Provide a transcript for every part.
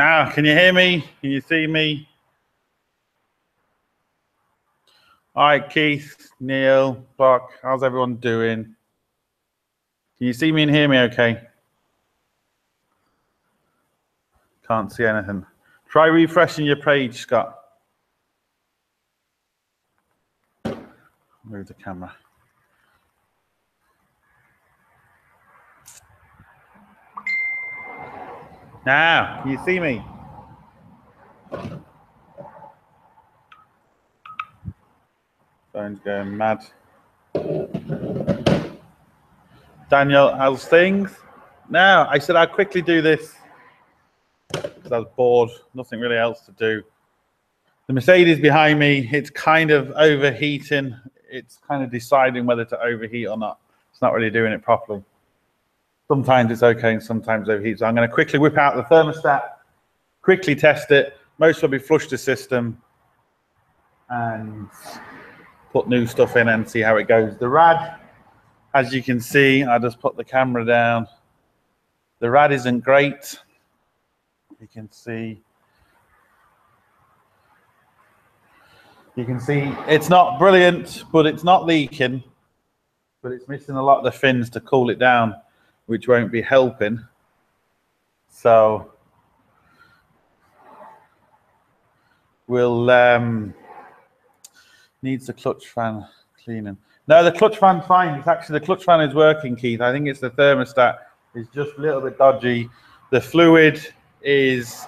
Now, can you hear me? Can you see me? All right, Keith, Neil, Buck, how's everyone doing? Can you see me and hear me okay? Can't see anything. Try refreshing your page, Scott. Move the camera. Now, can you see me? Phone's going mad. Daniel, how's things? Now, I said I'd quickly do this because I was bored. Nothing really else to do. The Mercedes behind me, it's kind of overheating. It's kind of deciding whether to overheat or not. It's not really doing it properly. Sometimes it's okay and sometimes overheats. So I'm going to quickly whip out the thermostat, quickly test it. Most probably flush the system and put new stuff in and see how it goes. The rad, as you can see, I just put the camera down. The rad isn't great. You can see it's not brilliant, but it's not leaking. But it's missing a lot of the fins to cool it down, which won't be helping. So we'll needs the clutch fan cleaning. No, the clutch fan's fine. It's actually the clutch fan is working, Keith. I think it's the thermostat. It's just a little bit dodgy. The fluid is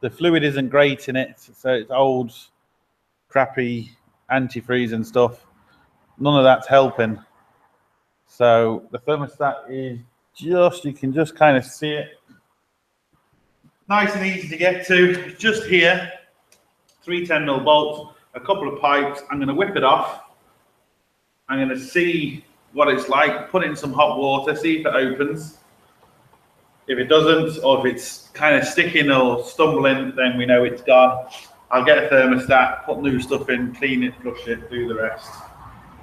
isn't great in it, so it's old, crappy antifreeze and stuff. None of that's helping. So the thermostat is just, you can just kind of see it. Nice and easy to get to. It's just here. 3 10mm bolts, a couple of pipes. I'm going to whip it off. I'm going to see what it's like, put it in some hot water, see if it opens. If it doesn't, or if it's kind of sticking or stumbling, then we know it's gone. I'll get a thermostat, put new stuff in, clean it, flush it, do the rest.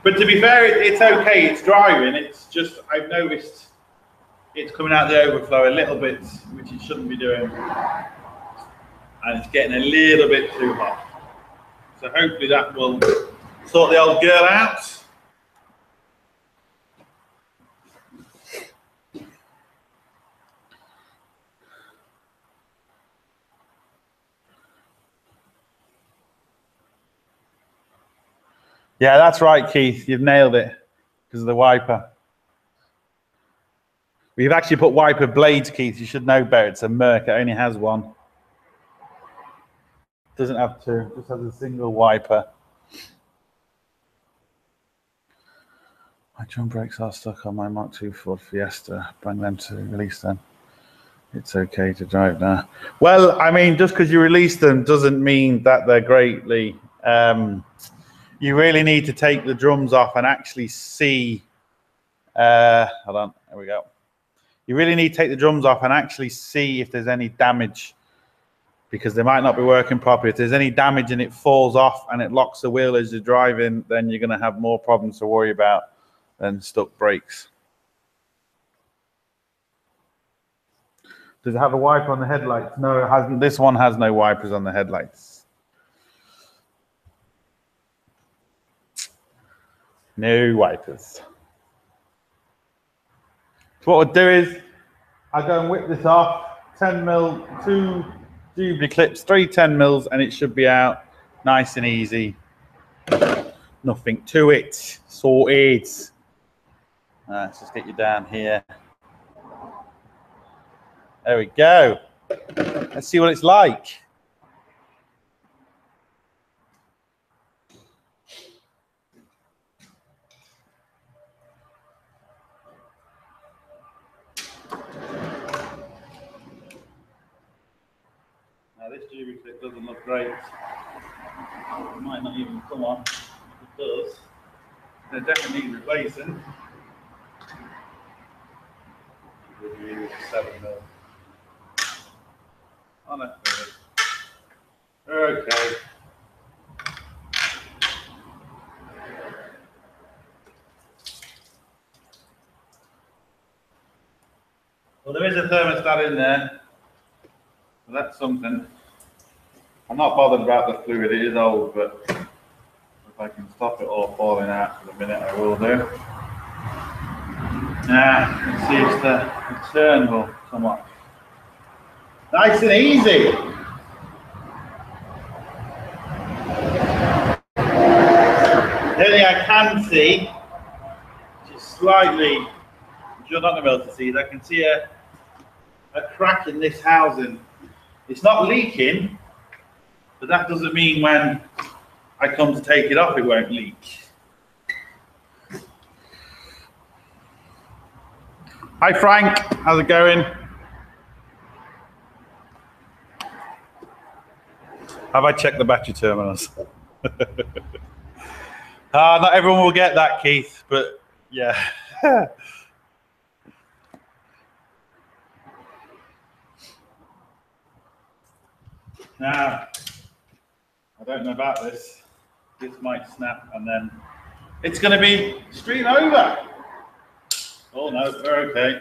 But to be fair, it's okay. It's driving. It's just, I've noticed it's coming out the overflow a little bit, which it shouldn't be doing. And it's getting a little bit too hot. So hopefully that will sort the old girl out. Yeah, that's right, Keith. You've nailed it because of the wiper. We've actually put wiper blades, Keith. You should know better. It's a Merc. It only has one. Doesn't have two. Just has a single wiper. My drum brakes are stuck on my Mark II Ford Fiesta. Bring them to release them. It's okay to drive now. Well, I mean, just because you release them doesn't mean that they're great, Lee. You really need to take the drums off and actually see. Hold on, there we go. You really need to take the drums off and actually see if there's any damage, because they might not be working properly. If there's any damage and it falls off and it locks the wheel as you're driving, then you're going to have more problems to worry about than stuck brakes. Does it have a wiper on the headlights? No, it hasn't. This one has no wipers on the headlights. No wipers. So what I'll do is I'll go and whip this off. 10mm, 2 Jubilee clips, 3 10mm, and it should be out nice and easy. Nothing to it. Sorted. Let's just get you down here. There we go. Let's see what it's like. Now this Jubilee clip doesn't look great. It might not even come on. If it does, they definitely need replacing. 7mm. Oh no. Okay. Well, there is a thermostat in there, so that's something. I'm not bothered about the fluid, it is old, but if I can stop it all falling out for the minute, I will do. Now, let's see if the return will come up. Nice and easy. The only thing I can see, just slightly, which you're not going to be able to see, is I can see a crack in this housing. It's not leaking, but that doesn't mean when I come to take it off, it won't leak. Hi Frank, how's it going? Have I checked the battery terminals? Not everyone will get that, Keith, but yeah. Now, I don't know about this. This might snap and then it's going to be stream over. Oh no, we're okay.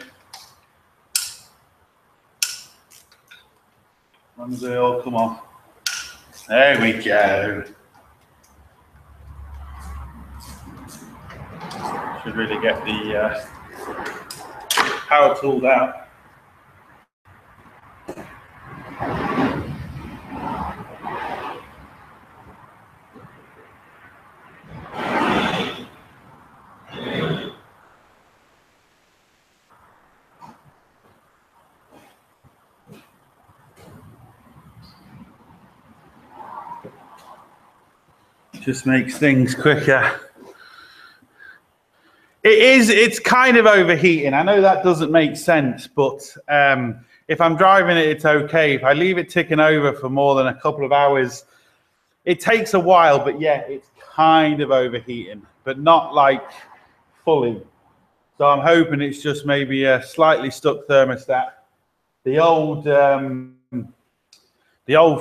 When does it all come off? There we go. Should really get the power tools out. Just makes things quicker. It's kind of overheating. I know that doesn't make sense, but if I'm driving it, it's okay. If I leave it ticking over for more than a couple of hours, it takes a while, but yeah, it's kind of overheating, but not like fully. So I'm hoping it's just maybe a slightly stuck thermostat. The old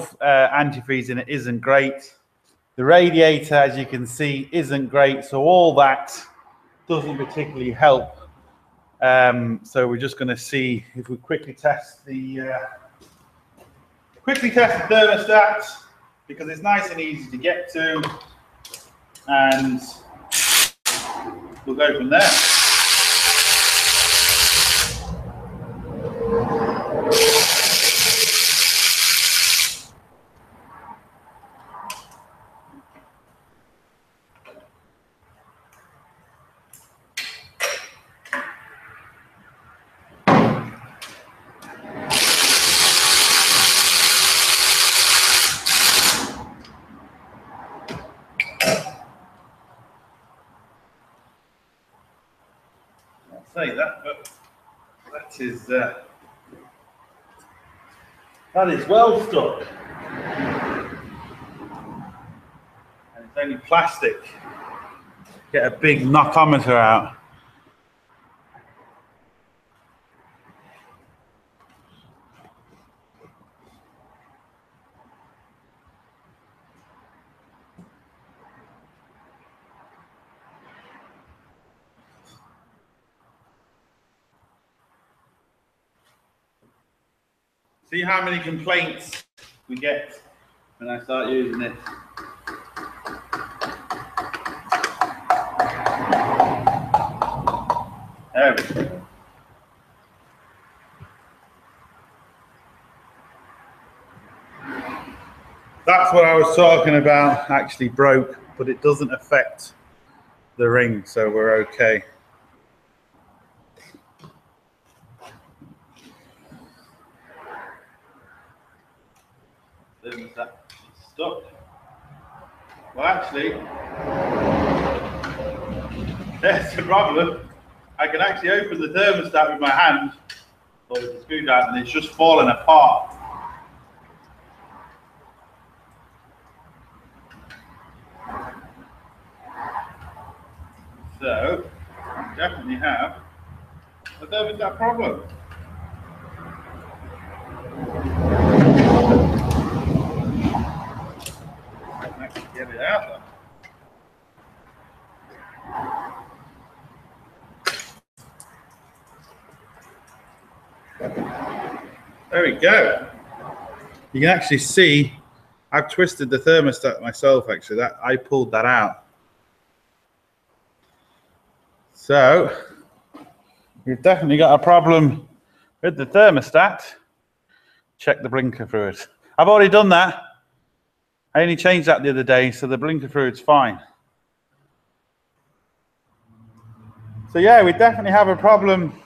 antifreeze in it isn't great. The radiator, as you can see, isn't great. So all that doesn't particularly help. So we're just going to see if we quickly test the thermostat, because it's nice and easy to get to, and we'll go from there. Say that, but that is well stuck, and it's only plastic. Get a big knockometer out. See how many complaints we get when I start using it. There we go. That's what I was talking about, actually broke, but it doesn't affect the ring, so we're okay. Thermostat stuck. Well, actually, there's the problem. I can actually open the thermostat with my hand, or with the screwdriver, and it's just falling apart. So, we definitely have a thermostat problem. I can actually get it out though. There we go. You can actually see I've twisted the thermostat myself, actually. That I pulled that out. So you've definitely got a problem with the thermostat. Check the blinker fluid. I've already done that. I only changed that the other day, so the blinker fluid's fine. So yeah, we definitely have a problem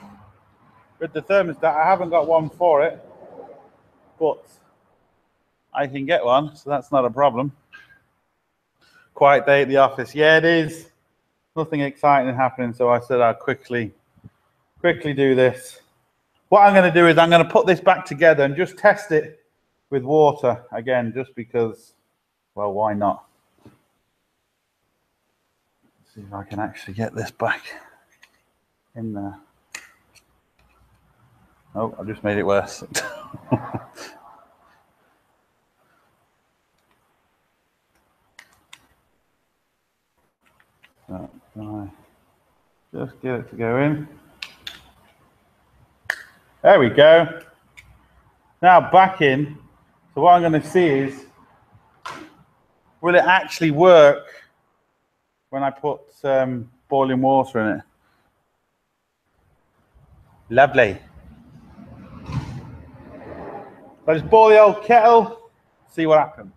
with the thermostat. I haven't got one for it, but I can get one, so that's not a problem. Quiet day at the office. Yeah, it is. Nothing exciting happening, so I said I'd quickly do this. What I'm going to do is I'm going to put this back together and just test it with water again, just because, well, why not? Let's see if I can actually get this back in there. Oh, I just made it worse. Just get it to go in. There we go. Now back in. So what I'm going to see is, will it actually work when I put boiling water in it? Lovely. I just boil the old kettle, see what happens.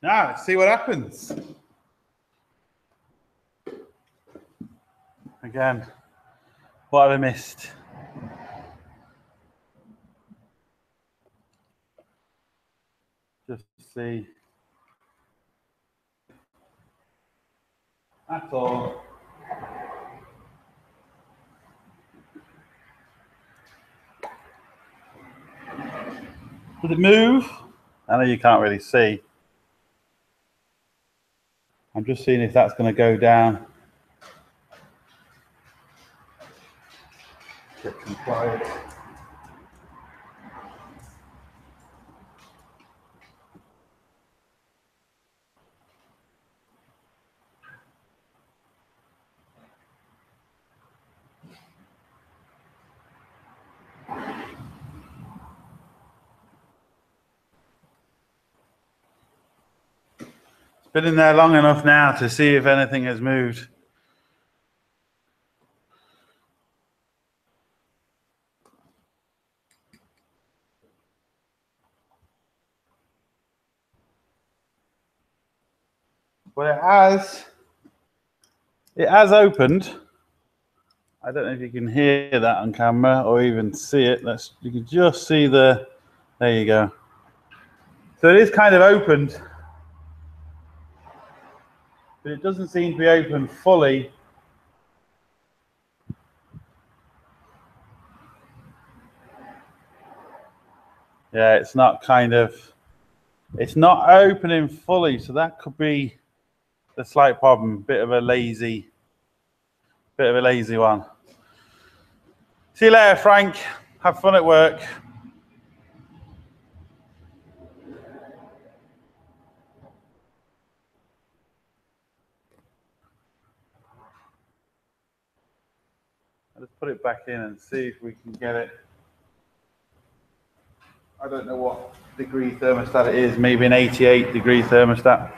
Now let's see what happens. Again, what have I missed? Just see. That's all. Did it move? I know you can't really see. I'm just seeing if that's going to go down. Get compliant. Been in there long enough now to see if anything has moved. Well, it has opened. I don't know if you can hear that on camera or even see it. You can just see there you go. So it is kind of opened, but it doesn't seem to be open fully. Yeah, it's not opening fully, so that could be the slight problem. Bit of a lazy one. See you later, Frank. Have fun at work. Let's put it back in and see if we can get it. I don't know what degree thermostat it is, maybe an 88-degree thermostat.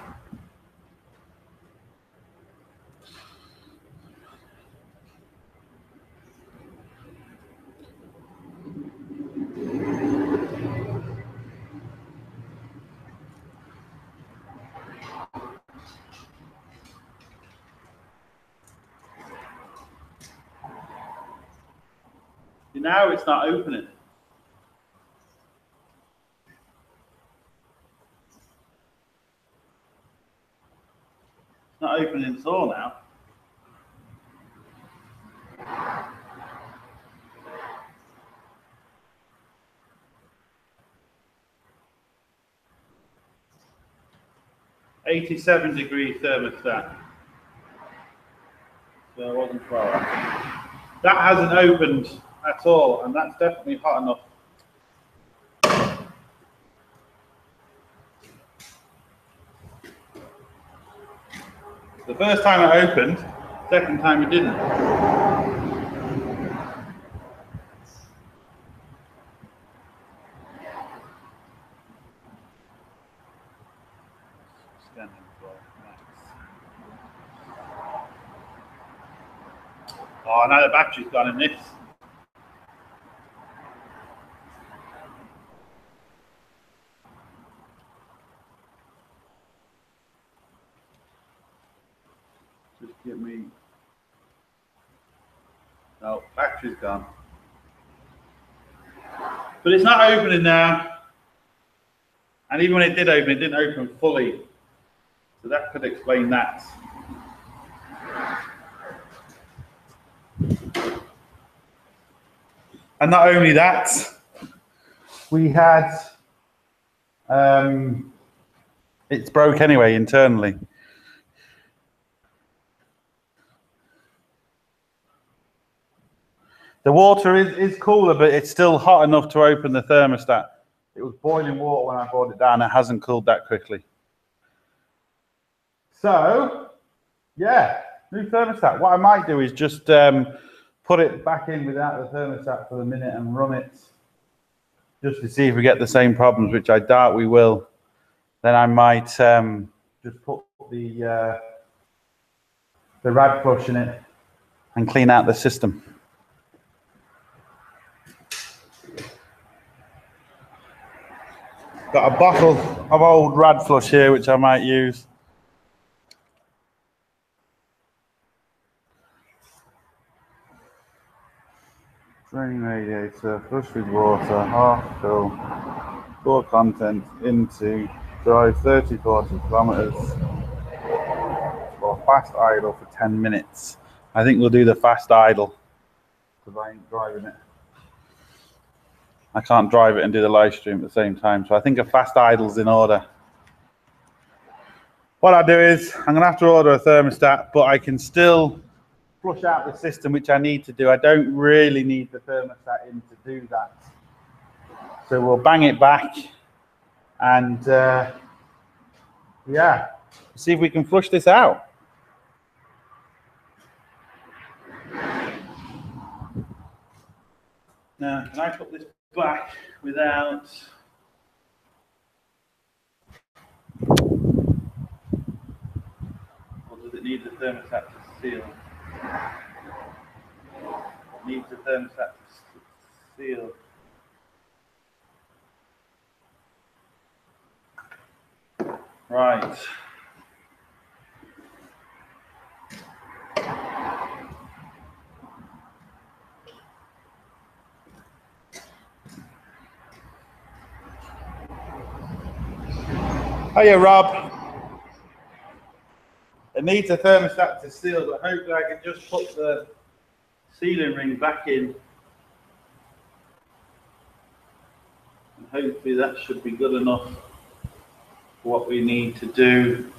Now it's not opening. It's not opening at all now. "87-degree thermostat." So I wasn't far off. That hasn't opened at all, and that's definitely hot enough. The first time it opened, second time it didn't. Oh, now the battery's gone in this. Just give me. No, battery's gone. But it's not opening now. And even when it did open, it didn't open fully. So that could explain that. And not only that, we had, it's broke anyway internally. The water is cooler, but it's still hot enough to open the thermostat. It was boiling water when I brought it down. It hasn't cooled that quickly. So, yeah, new thermostat. What I might do is just put it back in without the thermostat for a minute and run it just to see if we get the same problems, which I doubt we will. Then I might just put the rad flush in it and clean out the system. Got a bottle of old rad flush here, which I might use. Drain radiator, flush with water, half fill, pour content into, drive 30-40 kilometers for fast idle for 10 minutes. I think we'll do the fast idle because I ain't driving it. I can't drive it and do the live stream at the same time, so I think a fast idle's in order. What I'll do is I'm going to have to order a thermostat, but I can still flush out the system, which I need to do. I don't really need the thermostat in to do that. So we'll bang it back and yeah, see if we can flush this out. Now, can I put this back without... Or does it need the thermostat to seal? It needs the thermostat to seal. Right. Hiya, Rob. It needs a thermostat to seal, but hopefully I can just put the sealing ring back in. And hopefully that should be good enough for what we need to do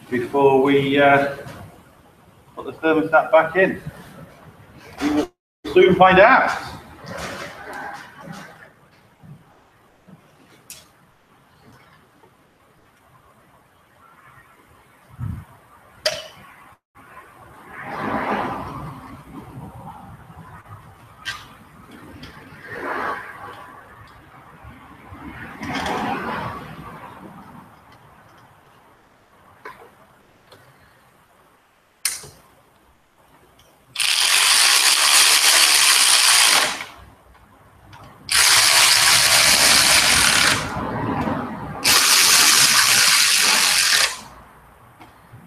before we put the thermostat back in. We will soon find out.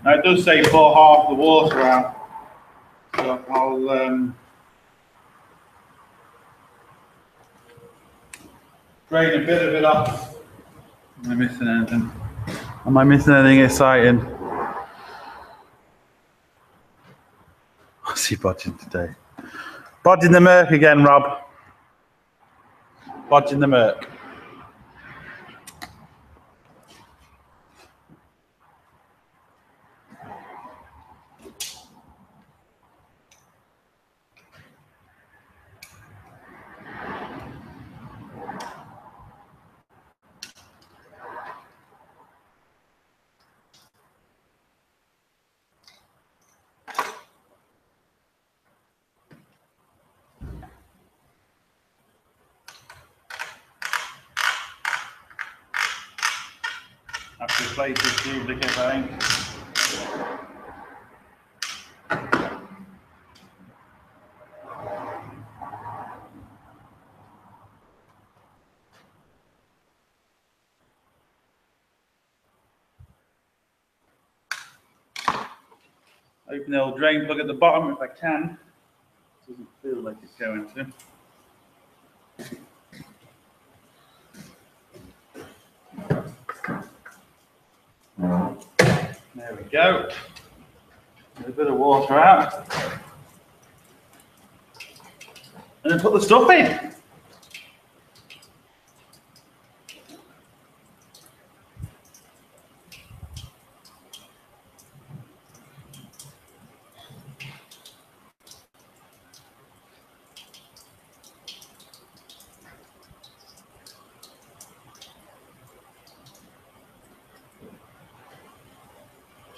Now it does say pour half the water out, so I'll drain a bit of it off. Am I missing anything? Am I missing anything exciting? What's he bodging today? Bodging the Merc again, Rob. Bodging the Merc. Have to replace this duplicate, I think. Open the old drain plug at the bottom if I can. Doesn't feel like it's going to. There we go. Get a bit of water out. And then put the stuff in.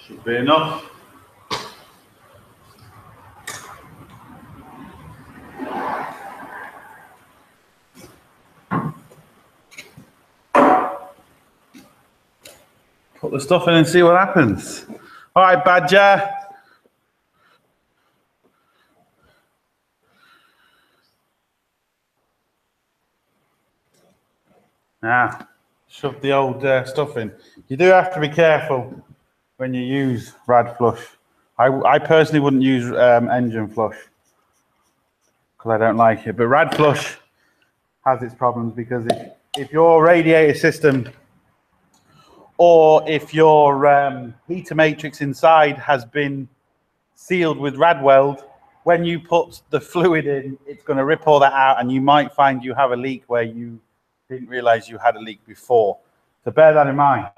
Should be enough. Put the stuff in and see what happens. All right, Badger. Now, shove the old stuff in. You do have to be careful when you use rad flush. I personally wouldn't use engine flush because I don't like it. But rad flush has its problems because if your radiator system or if your heater matrix inside has been sealed with rad weld, when you put the fluid in, it's going to rip all that out, and you might find you have a leak where you didn't realize you had a leak before. So bear that in mind.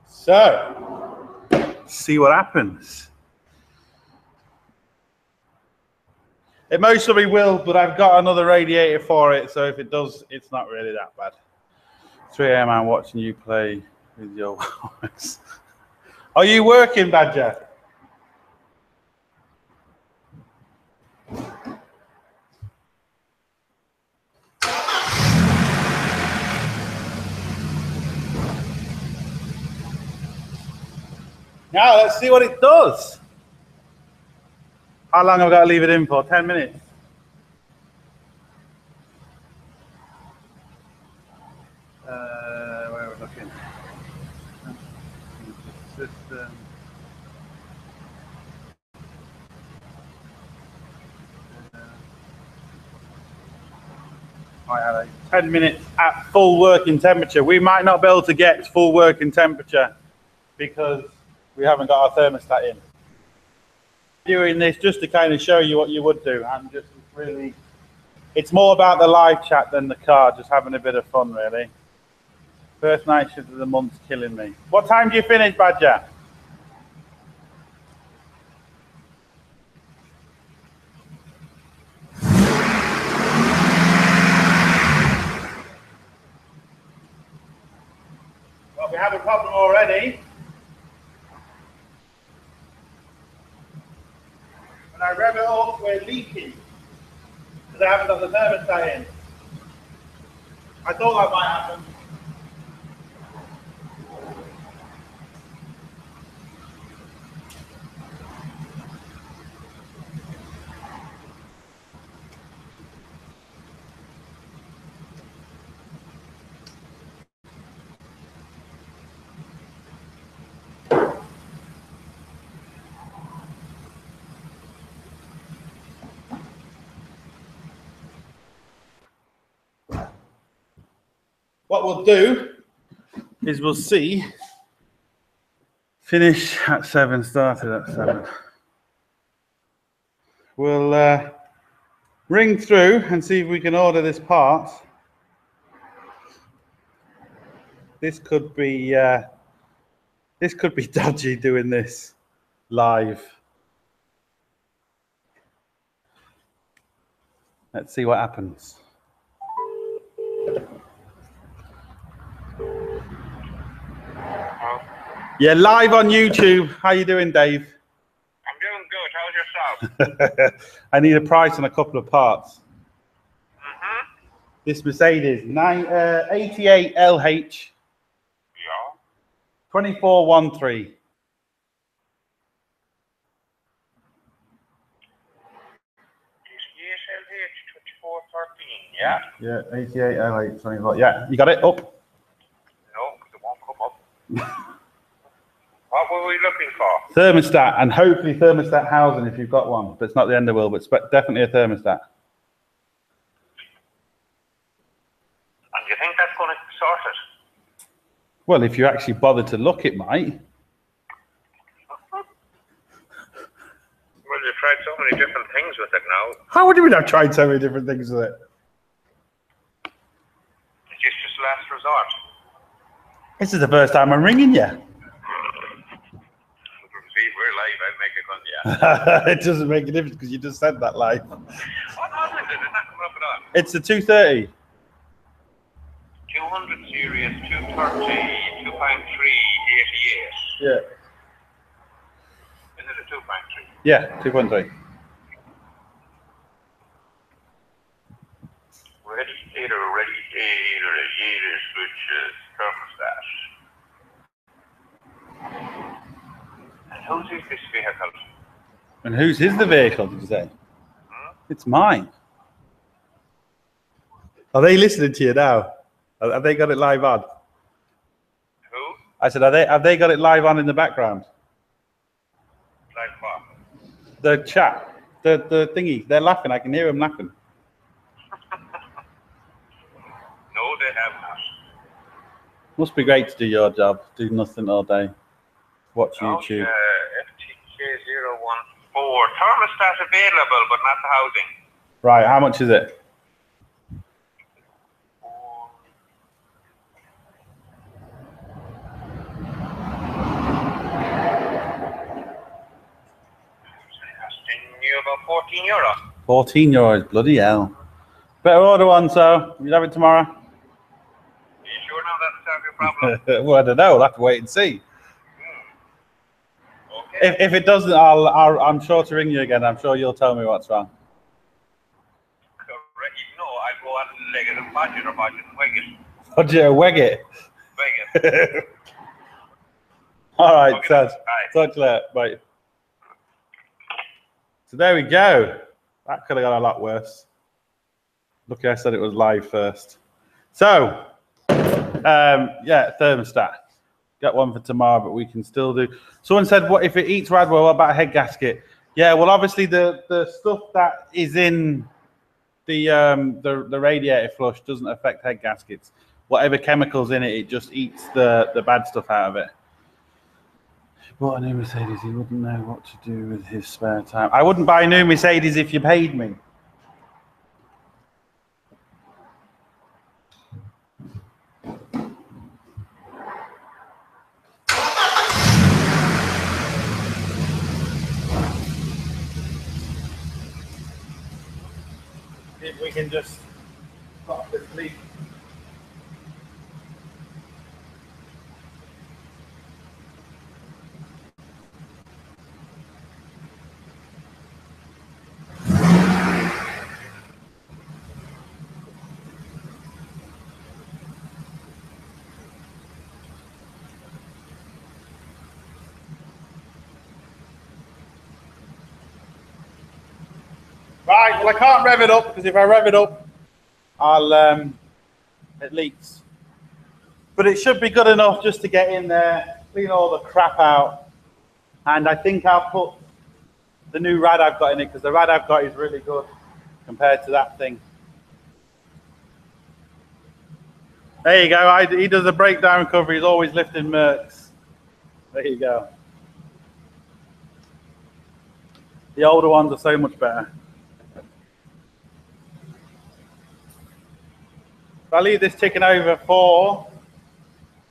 So, see what happens. It most probably will, but I've got another radiator for it, so if it does, it's not really that bad. 3 AM I'm watching you play with your voice. Are you working, Badger? Now let's see what it does. How long have I got to leave it in for? 10 minutes? Where are we looking? System. Right, 10 minutes at full working temperature. We might not be able to get full working temperature because we haven't got our thermostat in. doing this just to kind of show you what you would do. I'm just really, it's more about the live chat than the car, just having a bit of fun, really. First night shift of the month's killing me. What time do you finish, Badger? Well, we have a problem already. When I rev it up, we're leaking because I haven't got the thermostat in. I thought that might happen. What we'll do is we'll see, finish at 7, started at 7. We'll ring through and see if we can order this part. This could be dodgy doing this live. Let's see what happens. Yeah, live on YouTube. How you doing, Dave? I'm doing good. How's yourself? I need a price on a couple of parts. Mm-hmm. This Mercedes 88 LH. Yeah. 2413. LH 2413. Yeah. Yeah, 88 LH 24. Yeah, you got it up. No, it won't come up. What were we looking for? Thermostat, and hopefully thermostat housing if you've got one. But it's not the end of the world, but it's definitely a thermostat. And you think that's going to sort it? Well, if you actually bother to look, it might. Well, you've tried so many different things with it now. How would you mean I've tried so many different things with it? It's just last resort. This is the first time I'm ringing you. See, we're live. I'll make it come, yeah. It doesn't make a difference because you just said that live. What happened? Is it not coming up at all? It's the 230. 200 series, 230, 2.3, 88. Yeah. Is it a 2.3? Yeah, 2.3. Radiator, switches, thermostat. And whose is this vehicle? And whose is the vehicle, did you say? It's mine. Are they listening to you now? Have they got it live on? Who? I said, have they got it live on in the background? Like what? The chat, the thingy. They're laughing. I can hear them laughing. No, they have not. Must be great to do your job. Do nothing all day. Watch YouTube. FTK014. Thermostat available, but not the housing. Right. How much is it? About €14. 14 euros. Bloody hell. Better order one, so you'll have it tomorrow. Are you sure now that's your problem? Well, I don't know. We'll have to wait and see. Okay. If it doesn't, I'm sure to ring you again. I'm sure you'll tell me what's wrong. Correct. No, I'll go on and leg it and Bodgit or Bodgit and Leggit. Bodgit and Leggit. Leggit. All right, Okay, Ted. bye. Talk to you later. Bye. So there we go. That could have gone a lot worse. Lucky I said it was live first. So, yeah, thermostat. Got one for tomorrow, but we can still do. Someone said, "What if it eats Radwell? What about a head gasket?" Yeah, well, obviously the stuff that is in the radiator flush doesn't affect head gaskets. Whatever chemicals in it, it just eats the bad stuff out of it. If you bought a new Mercedes, he wouldn't know what to do with his spare time. I wouldn't buy a new Mercedes if you paid me. If we can just stop this leak. Right, well I can't rev it up because if I rev it up, it leaks. But it should be good enough just to get in there, clean all the crap out. And I think I'll put the new rad I've got in it because the rad I've got is really good compared to that thing. There you go. He does a breakdown recovery. He's always lifting Mercs. There you go. The older ones are so much better. If I leave this ticking over for,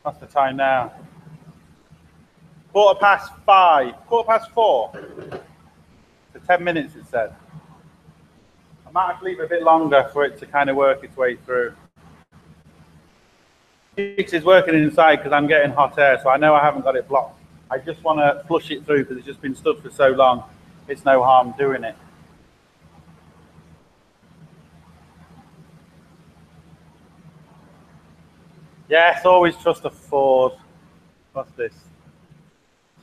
what's the time now? 5:15, 4:15. For 10 minutes it said. I might have to leave it a bit longer for it to kind of work its way through. Is working inside because I'm getting hot air, so I know I haven't got it blocked. I just want to flush it through because it's just been stood for so long. It's no harm doing it. Yes, always trust a Ford. What's this?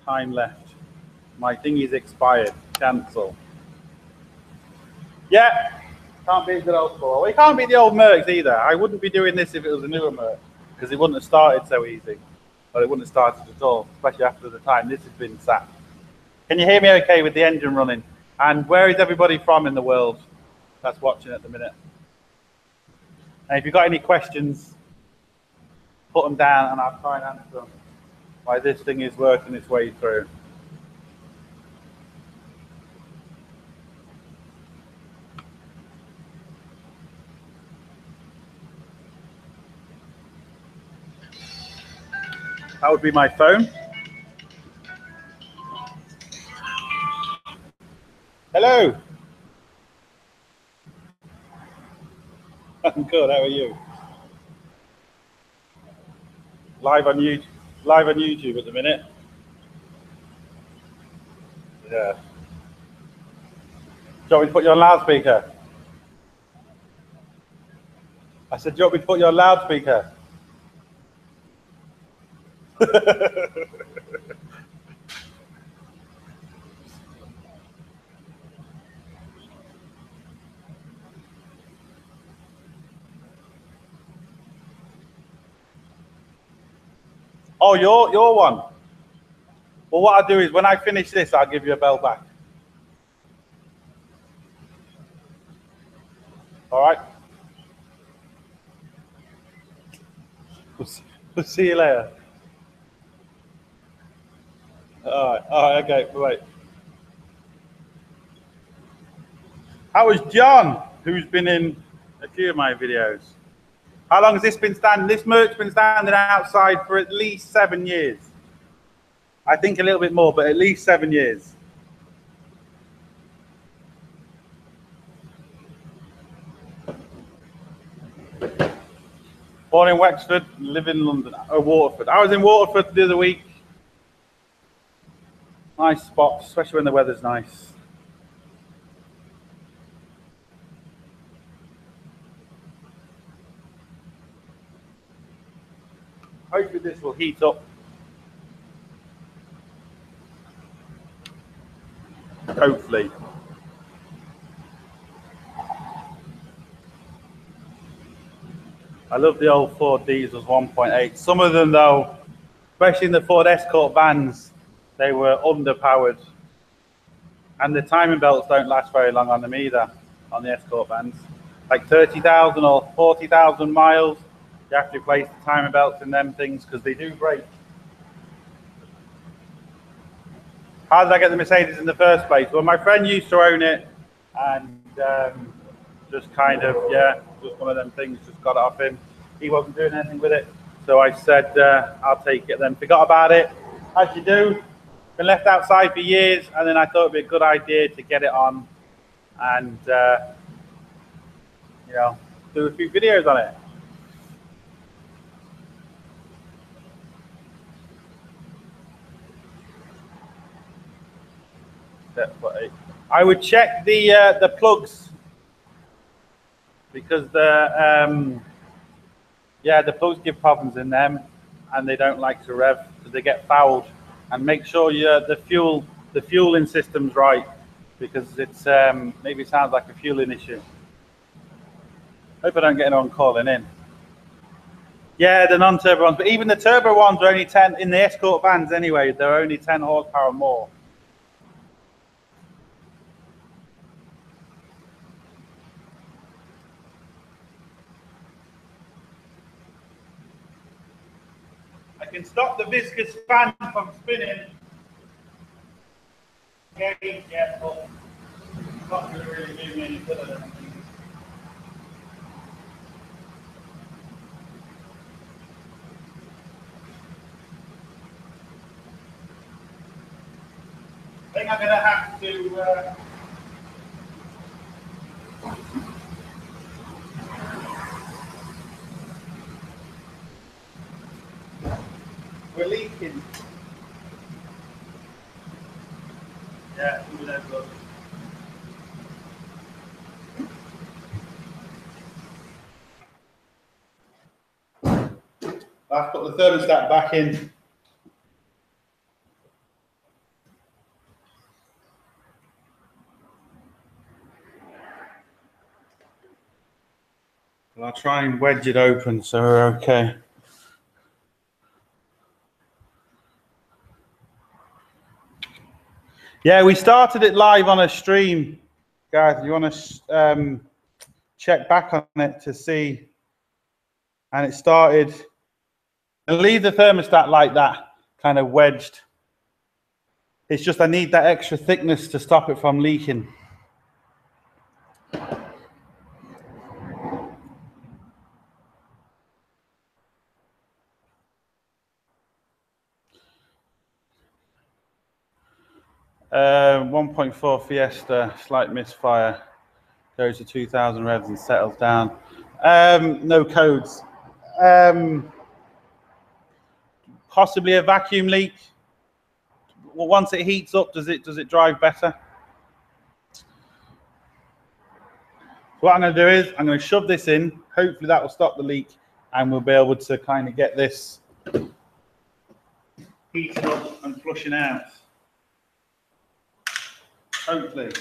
Time left. My thingy's expired. Cancel. Yeah, can't beat the old Ford. Well, it can't beat the old Mercs either. I wouldn't be doing this if it was a newer Merc because it wouldn't have started so easy. Or it wouldn't have started at all, especially after the time this has been sat. Can you hear me okay with the engine running? And where is everybody from in the world that's watching at the minute? And if you've got any questions, put them down and I'll try and answer them while this thing is working its way through. That would be my phone. Hello. I'm good. How are you? Live on YouTube at the minute. Yeah. Do you want me to put you on loudspeaker? I said, do you want me to put you on loudspeaker? Oh, your one. Well, what I'll do is when I finish this, I'll give you a bell back. All right. We'll see you later. All right, okay, wait. How was John, who's been in a few of my videos? How long has this been standing? This Merc's been standing outside for at least 7 years. I think a little bit more, but at least 7 years. Born in Wexford, live in London, Waterford. I was in Waterford the other week. Nice spot, especially when the weather's nice. Hopefully this will heat up. Hopefully. I love the old Ford diesels 1.8. Some of them though, especially in the Ford Escort vans, they were underpowered. And the timing belts don't last very long on them either, on the Escort vans. Like 30,000 or 40,000 miles, you have to replace the timing belts in them things because they do break. How did I get the Mercedes in the first place? Well, my friend used to own it, and just kind of, yeah, just one of them things, just got it off him. He wasn't doing anything with it, so I said, I'll take it then. Forgot about it, as you do. Been left outside for years, and then I thought it'd be a good idea to get it on and, you know, do a few videos on it. I would check the plugs, because the plugs give problems in them, and they don't like to rev because they get fouled. And make sure the fueling system's right, because it's maybe it sounds like a fueling issue. Hope I don't get anyone calling in. Yeah, the non-turbo ones, but even the turbo ones are only 10 in the Escort vans anyway. They're only 10 horsepower more. I can stop the viscous fan from spinning. Okay, yeah, but not going to really do me any good of them. I think I'm going to have to we're leaking. Yeah, who knows what. I've put the thermostat back in. Well, I'll try and wedge it open so we're okay. Yeah, we started it live on a stream. Guys, you want to check back on it to see. And it started. And leave the thermostat like that, kind of wedged. It's just I need that extra thickness to stop it from leaking. 1.4 Fiesta, slight misfire, goes to 2,000 revs and settles down. No codes. Possibly a vacuum leak. Well, once it heats up, does it drive better? What I'm going to do is I'm going to shove this in. Hopefully that will stop the leak, and we'll be able to kind of get this heating up and flushing out. Hopefully.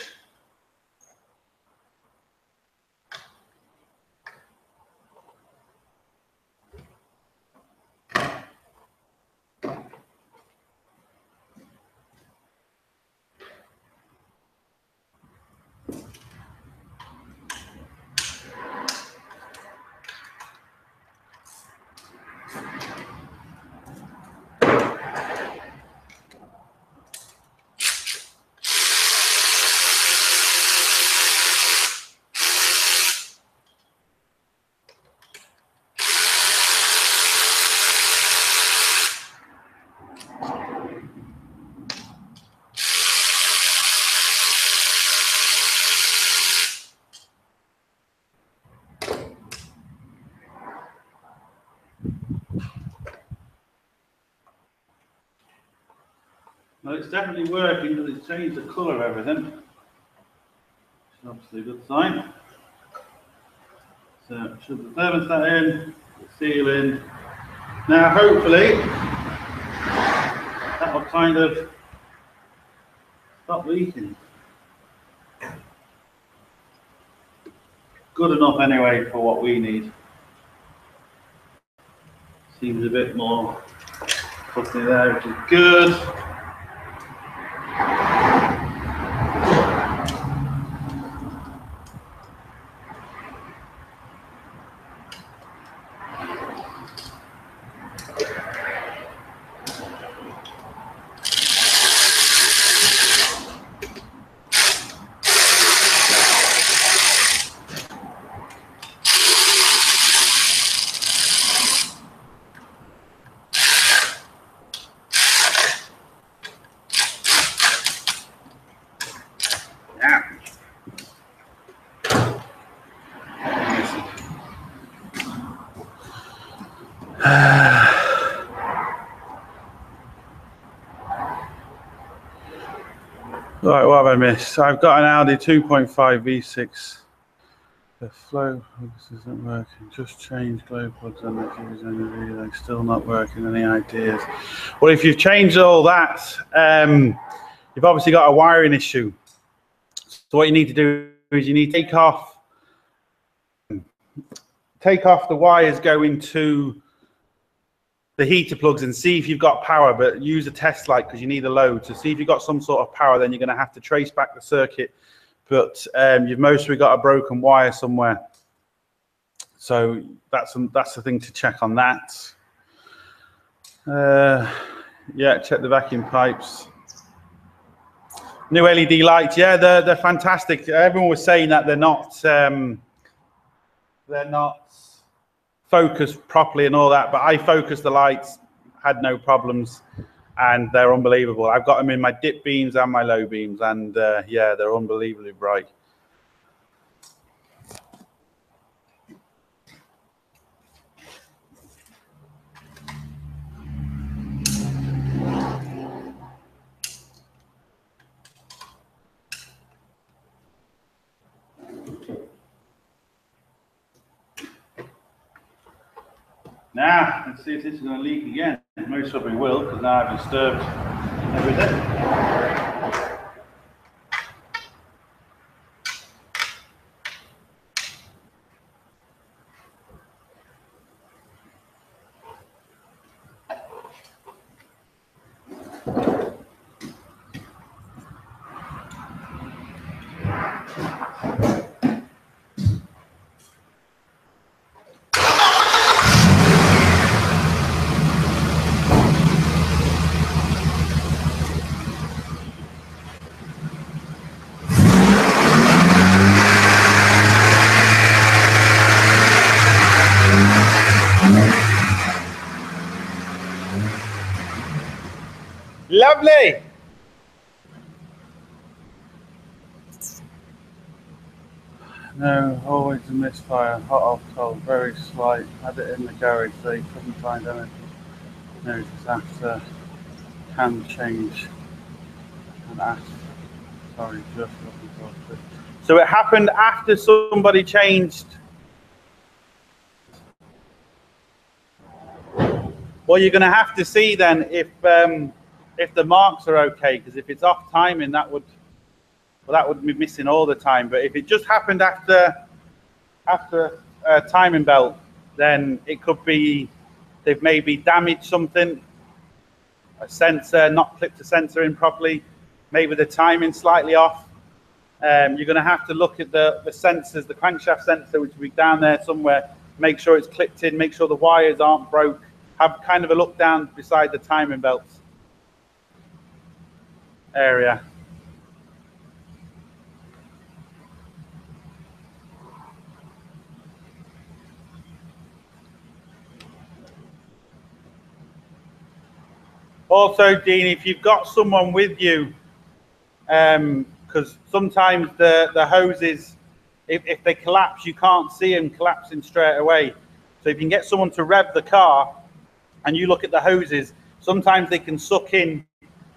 Well, it's definitely working because it's changed the colour of everything. Which is obviously a good sign. So shove the thermostat in, the seal in. Now hopefully that will kind of stop leaking. Good enough anyway for what we need. Seems a bit more pussy there, which is good. Right, what have I missed? I've got an Audi 2.5 V6. The flow plugs isn't working. Just change glow plugs on the keys and the relay. Still not working. Any ideas? Well, if you've changed all that, you've obviously got a wiring issue. So what you need to do is you need to take off the wires going to the heater plugs and see if you've got power, but use a test light because you need a load. So see if you've got some sort of power, then you're going to have to trace back the circuit. But you've mostly got a broken wire somewhere. So that's the thing to check on that. Yeah, check the vacuum pipes. New LED lights, yeah, they're fantastic. Everyone was saying that they're not focused properly and all that, but I focused the lights, had no problems, and they're unbelievable. I've got them in my dip beams and my low beams, and yeah, they're unbelievably bright. Now, let's see if this is going to leak again. Most probably will, because now I've disturbed everything. Lovely. No, always a misfire. Hot off cold, very slight. Had it in the garage, so you couldn't find anything. Notice after can change and ask. Sorry, just looking for it. So it happened after somebody changed. Well, you're going to have to see then if the marks are okay, because if it's off timing, that would be missing all the time. But if it just happened after a timing belt, then it could be they've maybe damaged something, a sensor, not clipped a sensor in properly, maybe the timing slightly off. You're going to have to look at the sensors, the crankshaft sensor, which will be down there somewhere. Make sure it's clipped in, make sure the wires aren't broke. Have kind of a look down beside the timing belts area. Also, Dean, if you've got someone with you, because sometimes the hoses, if they collapse, you can't see them collapsing straight away. So if you can get someone to rev the car and you look at the hoses, sometimes they can suck in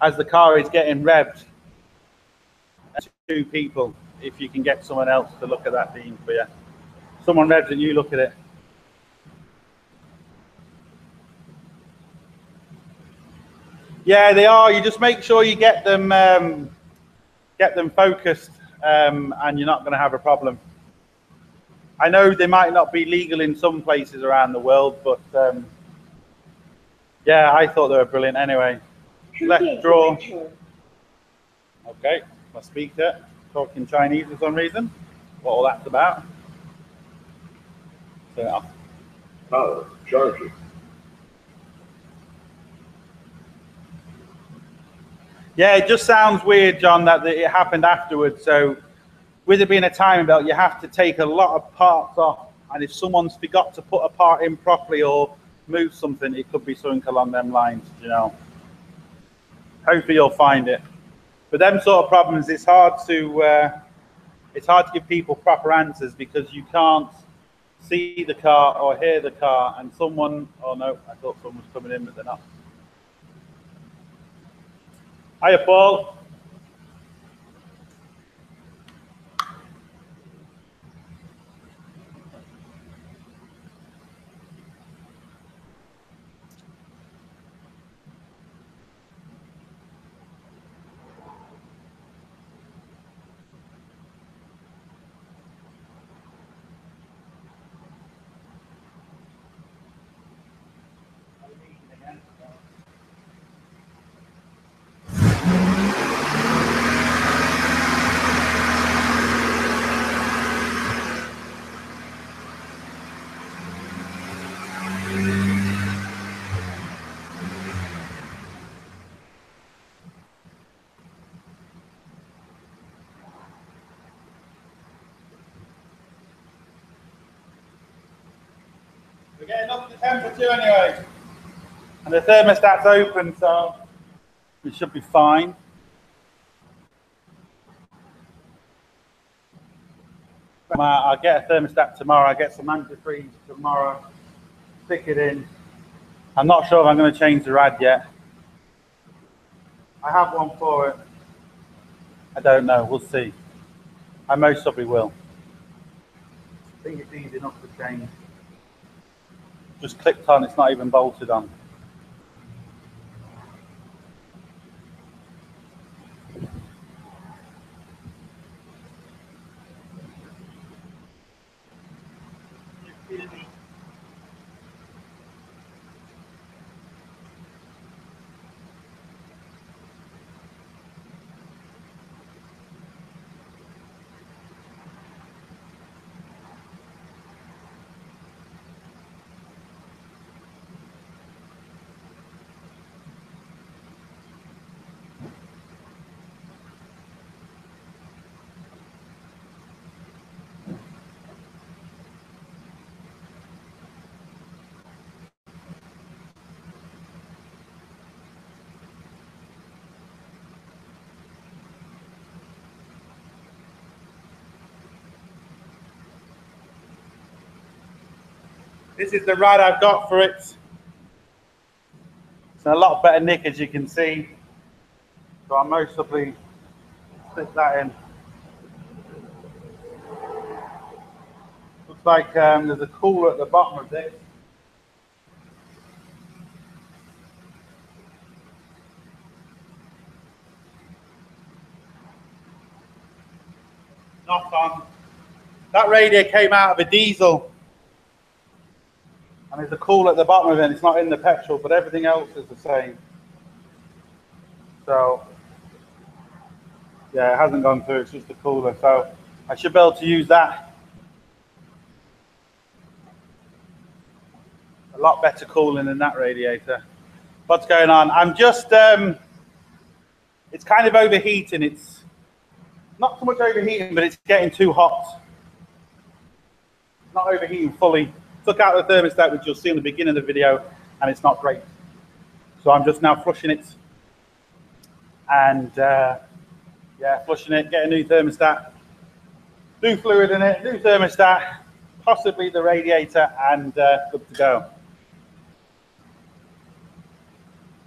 as the car is getting revved. 2 people, if you can get someone else to look at that, Dean, for you. Someone revs and you look at it. Yeah, they are. You just make sure you get them focused, and you're not going to have a problem. I know they might not be legal in some places around the world, but yeah, I thought they were brilliant anyway. Left draw. Okay, my speaker talking Chinese for some reason. What all that's about. Turn it off. Power charging. Yeah, it just sounds weird, John, that it happened afterwards. So with it being a timing belt, you have to take a lot of parts off. And if someone's forgot to put a part in properly or move something, it could be something along them lines, you know. Hopefully you'll find it. But them sort of problems, it's hard to give people proper answers because you can't see the car or hear the car and someone, oh no, I thought someone was coming in, but they're not. Hiya, Paul. We're getting up to temperature anyway. And the thermostat's open, so we should be fine. I'll get a thermostat tomorrow. I'll get some antifreeze tomorrow. Stick it in. I'm not sure if I'm going to change the rad yet. I have one for it. I don't know. We'll see. I most probably will. I think it's easy enough to change. Just clicked on. It's not even bolted on. This is the rad I've got for it. It's a lot better nick, as you can see. So I'll most probably stick that in. Looks like there's a cooler at the bottom of this. Not on. That radiator came out of a diesel. And there's a cooler at the bottom of it. It's not in the petrol, but everything else is the same. So, yeah, it hasn't gone through. It's just a cooler. So I should be able to use that. A lot better cooling than that radiator. What's going on? I'm just, it's kind of overheating. It's not so much overheating, but it's getting too hot. Not overheating fully. Took out the thermostat, which you'll see in the beginning of the video, and it's not great. So I'm just now flushing it. And yeah, flushing it, get a new thermostat, new fluid in it, new thermostat, possibly the radiator, and good to go.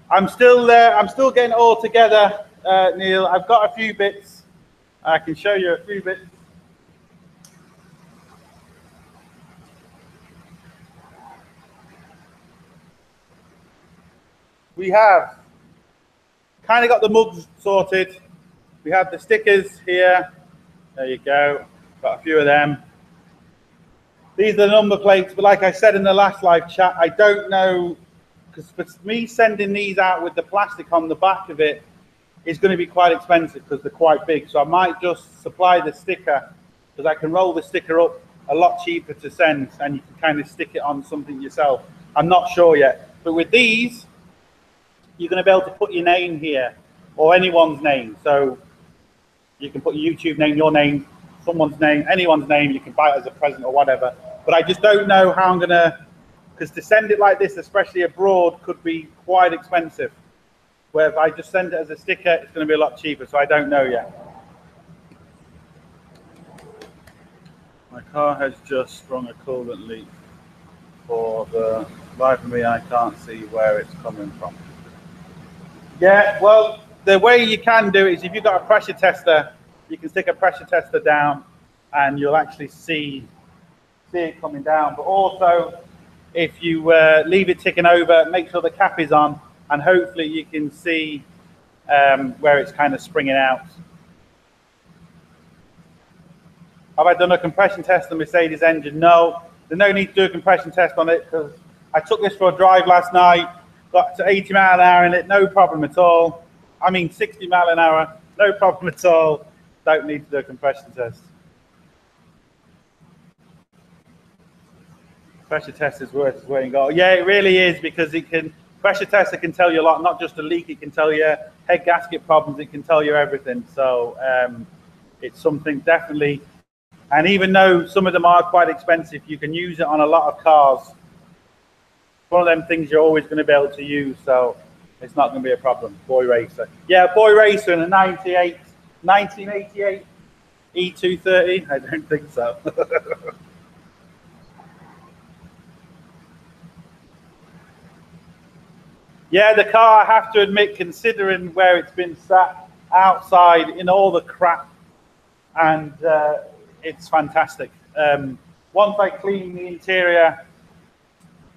I'm still getting it all together, Neil. I've got a few bits. I can show you a few bits. We have kind of got the mugs sorted. We have the stickers here. There you go. Got a few of them. These are the number plates, but like I said in the last live chat, I don't know, because for me sending these out with the plastic on the back of it is going to be quite expensive because they're quite big. So I might just supply the sticker, because I can roll the sticker up a lot cheaper to send, and you can kind of stick it on something yourself. I'm not sure yet, but with these, you're going to be able to put your name here, or anyone's name. So you can put your YouTube name, your name, someone's name, anyone's name. You can buy it as a present or whatever. But I just don't know how I'm going to, because to send it like this, especially abroad, could be quite expensive. Where if I just send it as a sticker, it's going to be a lot cheaper. So I don't know yet. My car has just sprung a coolant leak. For the life of me, I can't see where it's coming from. Yeah, well, the way you can do it is if you've got a pressure tester, you can stick a pressure tester down and you'll actually see it coming down. But also, if you leave it ticking over, make sure the cap is on, and hopefully you can see where it's kind of springing out. Have I done a compression test on the Mercedes engine? No, there's no need to do a compression test on it because I took this for a drive last night, got to 80 mile an hour in it, no problem at all. I mean 60 mile an hour, no problem at all. Don't need to do a compression test. Pressure test is worth its weight in gold. Yeah, it really is, because it can, pressure tester can tell you a lot, not just a leak, it can tell you head gasket problems, it can tell you everything. So it's something definitely, and even though some of them are quite expensive, you can use it on a lot of cars. One of them things you're always going to be able to use, so it's not going to be a problem. Boy Racer. Yeah, Boy Racer in a 1988 E230? I don't think so. Yeah, the car, I have to admit, considering where it's been sat outside in all the crap, and it's fantastic. Once I clean the interior,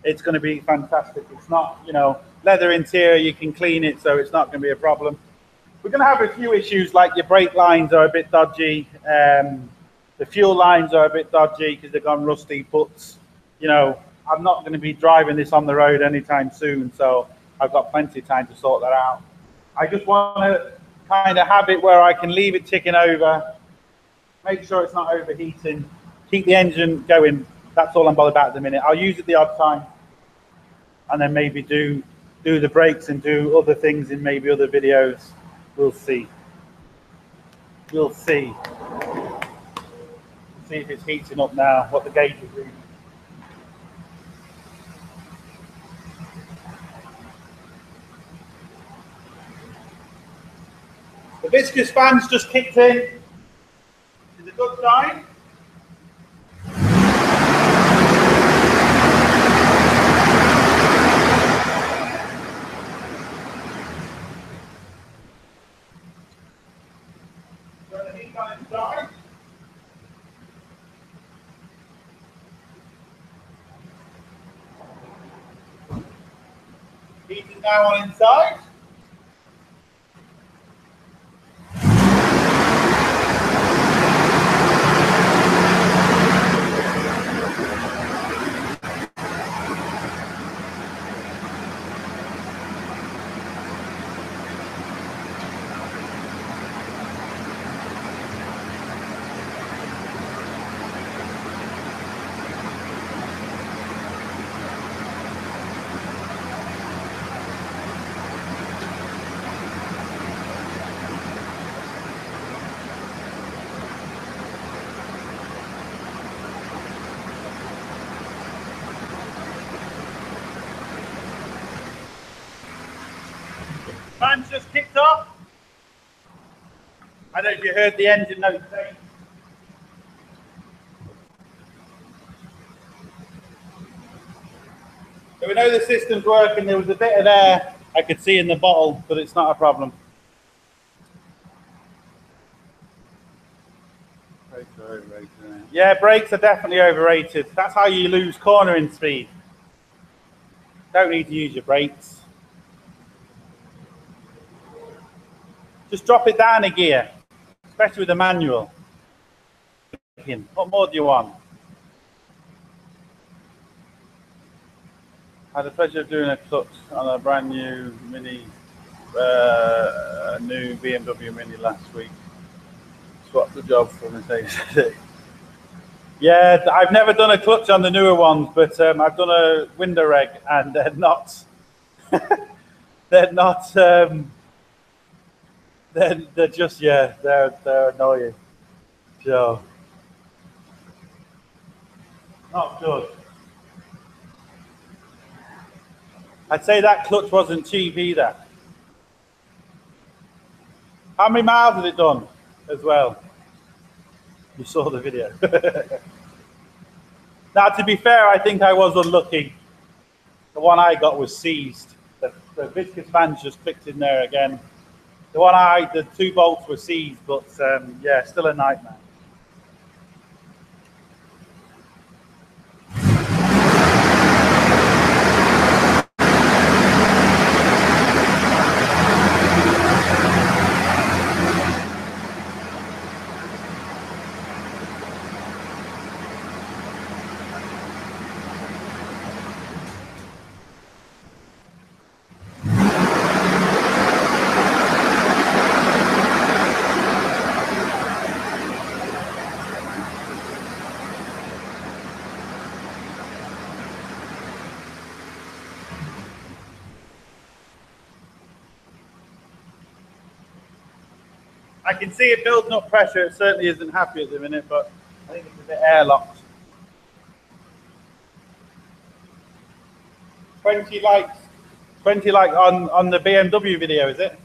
it's going to be fantastic. It's not, you know, leather interior, you can clean it, so it's not going to be a problem. We're going to have a few issues, like your brake lines are a bit dodgy, the fuel lines are a bit dodgy because they've gone rusty, but, you know, I'm not going to be driving this on the road anytime soon, so I've got plenty of time to sort that out. I just want to kind of have it where I can leave it ticking over, make sure it's not overheating, keep the engine going. That's all I'm bothered about at the minute. I'll use it the odd time, and then maybe do the brakes and do other things in maybe other videos. We'll see. We'll see. See if it's heating up now, what the gauge is reading. The viscous fan's just kicked in. Is a good sign. Turn the heat on inside. Heat is now on inside. Fan's just kicked off. I don't know if you heard the engine note saying. So we know the system's working. There was a bit of air I could see in the bottle, but it's not a problem. Brakes are overrated. Yeah, brakes are definitely overrated. That's how you lose cornering speed. Don't need to use your brakes. Just drop it down a gear, especially with the manual. What more do you want? I had the pleasure of doing a clutch on a brand new Mini, new BMW Mini last week. Swapped the job for Mercedes. Yeah, I've never done a clutch on the newer ones, but I've done a window reg, and they're not. They're not. They're just, yeah, they're annoying. So, not good. I'd say that clutch wasn't cheap either. How many miles has it done as well? You saw the video. Now, to be fair, I think I was unlucky. The one I got was seized. The viscous fan's just clicked in there again. The 2 bolts were seized, but yeah, still a nightmare. I can see it building up pressure. It certainly isn't happy at the minute, but I think it's a bit airlocked. 20 likes. 20 likes on the BMW video, is it?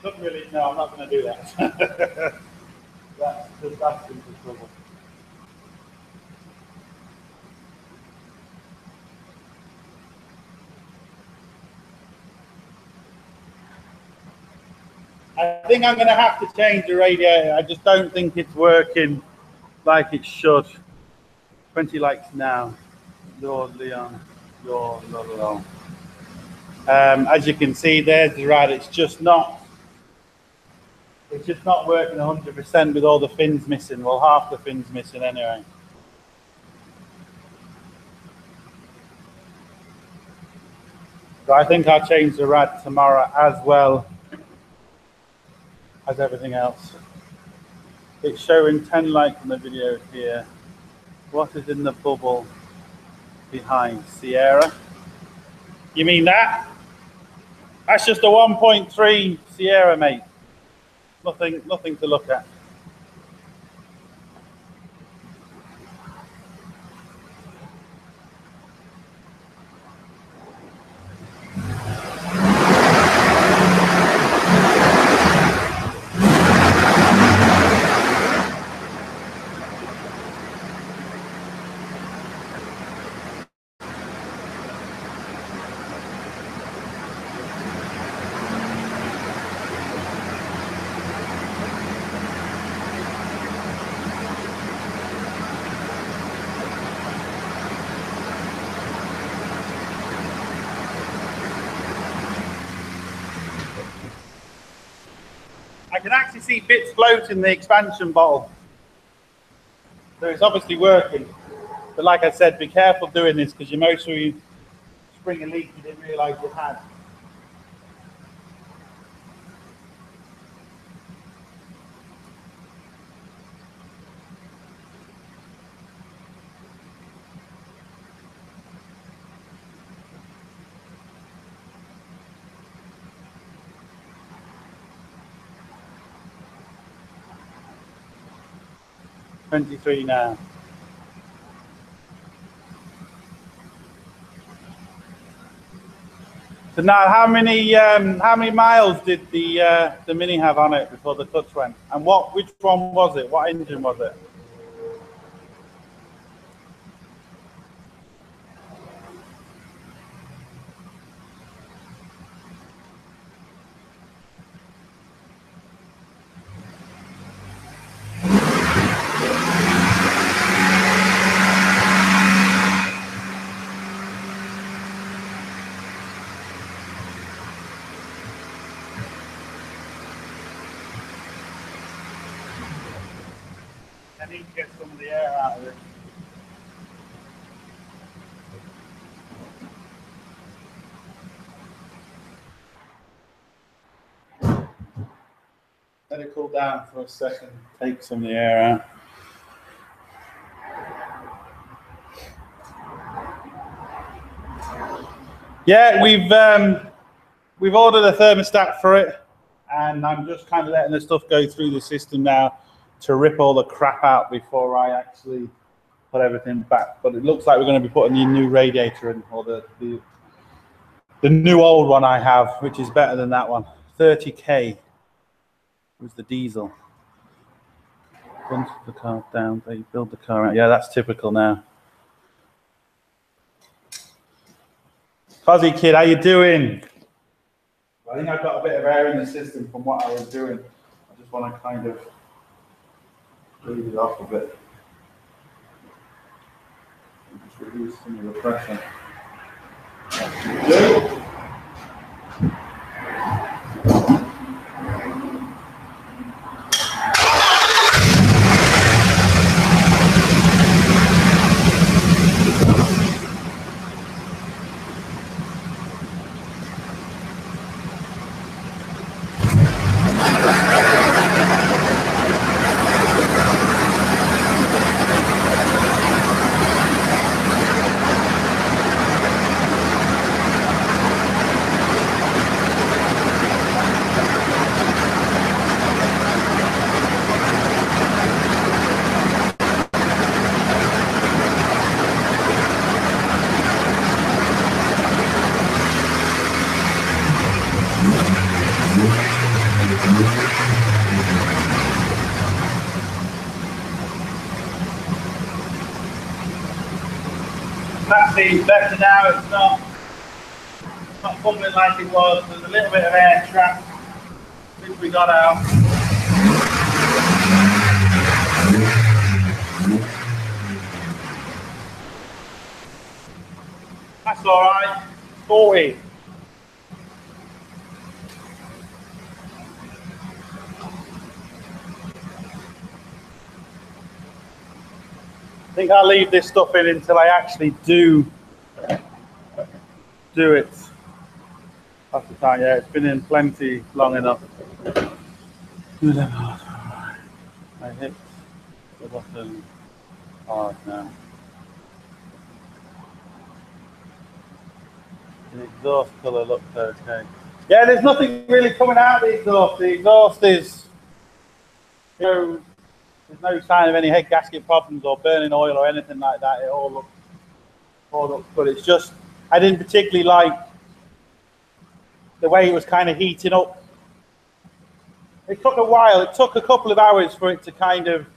Not really. No, I'm not going to do that. That's just asking for trouble. I think I'm going to have to change the radiator. I just don't think it's working like it should. 20 likes now. Lord Leon. Lord Leon. As you can see, there's the rad. It's just not working 100% with all the fins missing. Well, half the fins missing anyway. So I think I'll change the rad tomorrow as well as everything else. It's showing 10 likes on the video here. What is in the bubble behind Sierra? You mean that? That's just a 1.3 Sierra, mate. Nothing to look at. I can actually see bits float in the expansion bottle. So it's obviously working. But like I said, be careful doing this because you most sure you spring a leak you didn't realise you had. $23 now. So now, how many miles did the Mini have on it before the clutch went? And which one was it? What engine was it? I need to get some of the air out of it. Let it cool down for a second. Take some of the air out. Yeah, we've ordered a thermostat for it, and I'm just kind of letting the stuff go through the system now to rip all the crap out before I actually put everything back. But it looks like we're going to be putting the new radiator in, or the new old one I have, which is better than that one. 30K was the diesel. Once the car down, they build the car out. Yeah, that's typical now. Fuzzy kid, how you doing? I think I've got a bit of air in the system from what I was doing. I just want to kind of breathe it off a bit. Just reduce some of the pressure. That seems better now. It's not bubbling like it was. There's a little bit of air trapped since we got out. That's all right. 40. I think I'll leave this stuff in until I actually do it. That's the time, yeah, it's been in plenty long enough. I hit the button hard now. The exhaust colour looks okay. Yeah, there's nothing really coming out of the exhaust. The exhaust is, you know, there's no sign of any head gasket problems or burning oil or anything like that. It all looks good. It's just, I didn't particularly like the way it was kind of heating up. It took a while. It took a couple of hours for it to kind of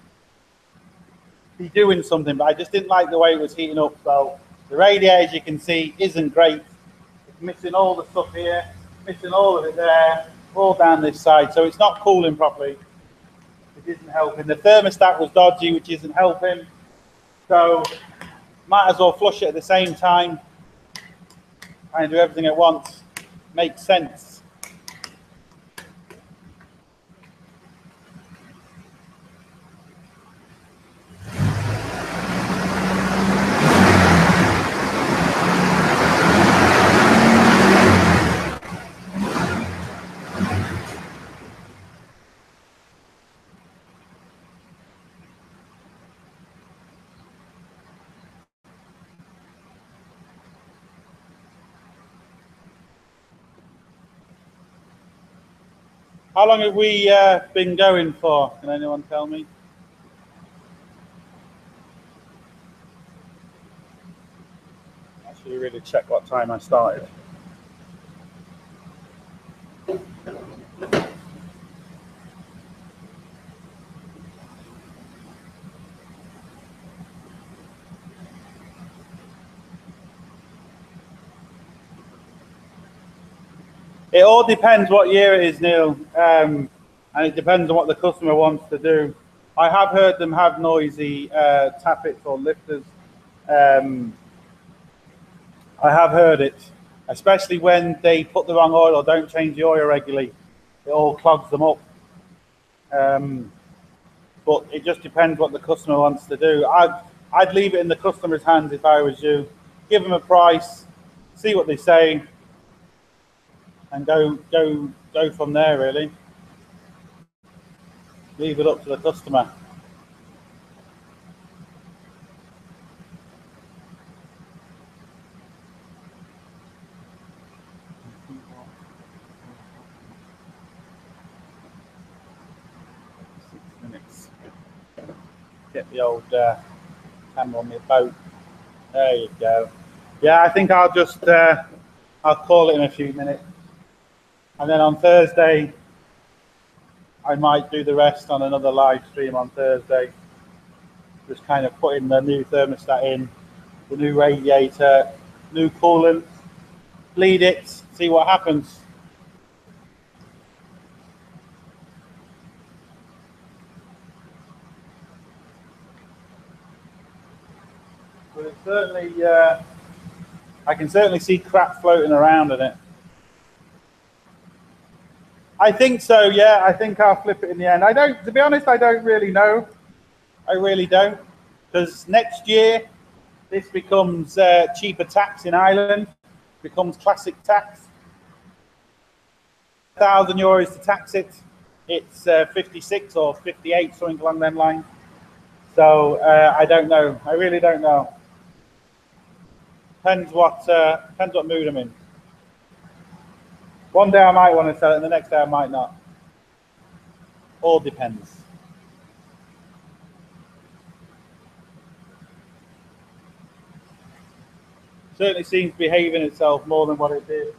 be doing something, but I just didn't like the way it was heating up. So the radiator, as you can see, isn't great. It's missing all the stuff here, missing all of it there, all down this side. So it's not cooling properly. It isn't helping. The thermostat was dodgy, which isn't helping. So might as well flush it at the same time and do everything at once. Makes sense. How long have we been going for? Can anyone tell me? I should really check what time I started. It all depends what year it is, Neil, and it depends on what the customer wants to do. I have heard them have noisy tappets or lifters. I have heard it, especially when they put the wrong oil or don't change the oil regularly. It all clogs them up. But it just depends what the customer wants to do. I'd leave it in the customer's hands if I was you. Give them a price, see what they say, and go from there, really. Leave it up to the customer. Get the old camera on my boat. There you go. Yeah, I think I'll just I'll call it in a few minutes, and then on Thursday I might do the rest on another live stream on Thursday. Just kind of putting the new thermostat in, the new radiator, new coolant, bleed it, see what happens. But it's certainly, I can certainly see crap floating around in it. I think so, yeah. I think I'll flip it in the end. I don't, to be honest, I don't really know. I really don't. Because next year, this becomes cheaper tax in Ireland, becomes classic tax. €1,000 to tax it. It's 56 or 58, something along them lines. So I don't know. I really don't know. Depends what mood I'm in. One day I might want to sell it, and the next day I might not. All depends. Certainly seems behaving itself more than what it did.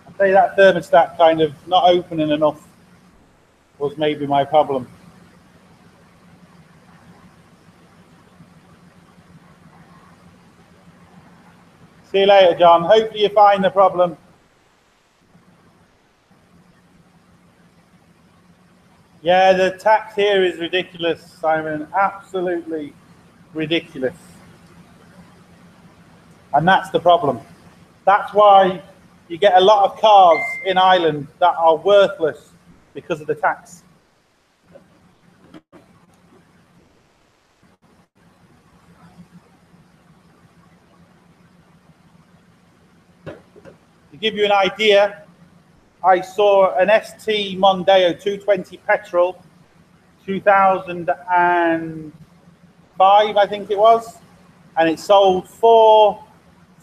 I'd say that thermostat kind of not opening enough was maybe my problem. See you later, John. Hopefully you find the problem. Yeah, the tax here is ridiculous, Simon. Absolutely ridiculous. And that's the problem. That's why you get a lot of cars in Ireland that are worthless because of the tax. To give you an idea, I saw an ST Mondeo 220 petrol, 2005, I think it was, and it sold for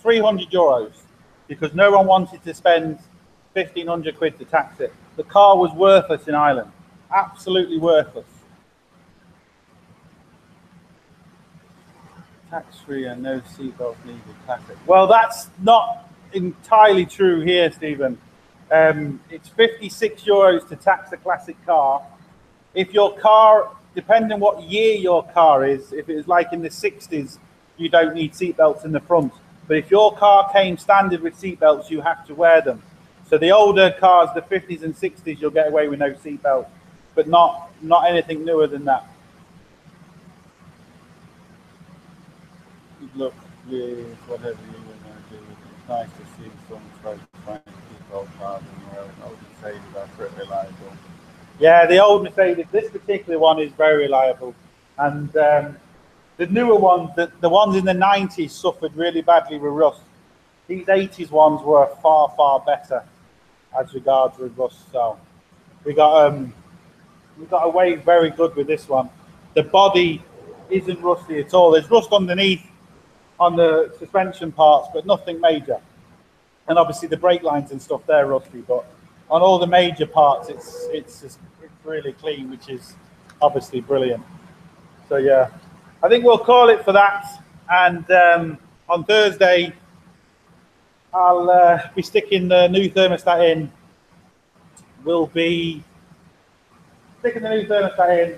€300 because no one wanted to spend 1,500 quid to tax it. The car was worthless in Ireland, absolutely worthless. Tax-free and no seatbelt needed classic. Well, that's not entirely true here, Stephen. It's €56 to tax a classic car. If your car, depending on what year your car is, if it was like in the 60s, you don't need seatbelts in the front. But if your car came standard with seatbelts, you have to wear them. So the older cars, the 50s and 60s, you'll get away with no seatbelt, but not anything newer than that. Look, with whatever you want to do, it's nice to see some folks trying to keep old cars in the road. Old Mercedes are pretty reliable. Yeah, the old Mercedes, this particular one is very reliable. And the newer ones, the ones in the 90s suffered really badly with rust. These 80s ones were far, far better as regards with rust. So we got away very good with this one. The body isn't rusty at all. There's rust underneath on the suspension parts, but nothing major. And obviously the brake lines and stuff, they're rusty, but on all the major parts, it's really clean, which is obviously brilliant. So yeah, I think we'll call it for that. And on Thursday, I'll be sticking the new thermostat in. We'll be sticking the new thermostat in,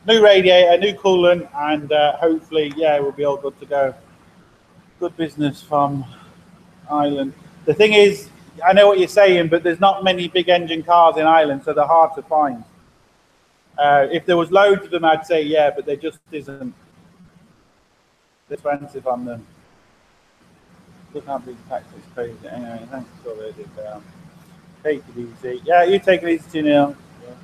new radiator, new coolant, and hopefully, yeah, we'll be all good to go. Good business from Ireland. The thing is, I know what you're saying, but there's not many big engine cars in Ireland, so they're hard to find. If there was loads of them, I'd say yeah, but there just isn't. It's expensive on them. Look how big the tax is, crazy. Anyway, thanks for it down. Take it easy. Yeah, you take it easy too, Neil. Yeah.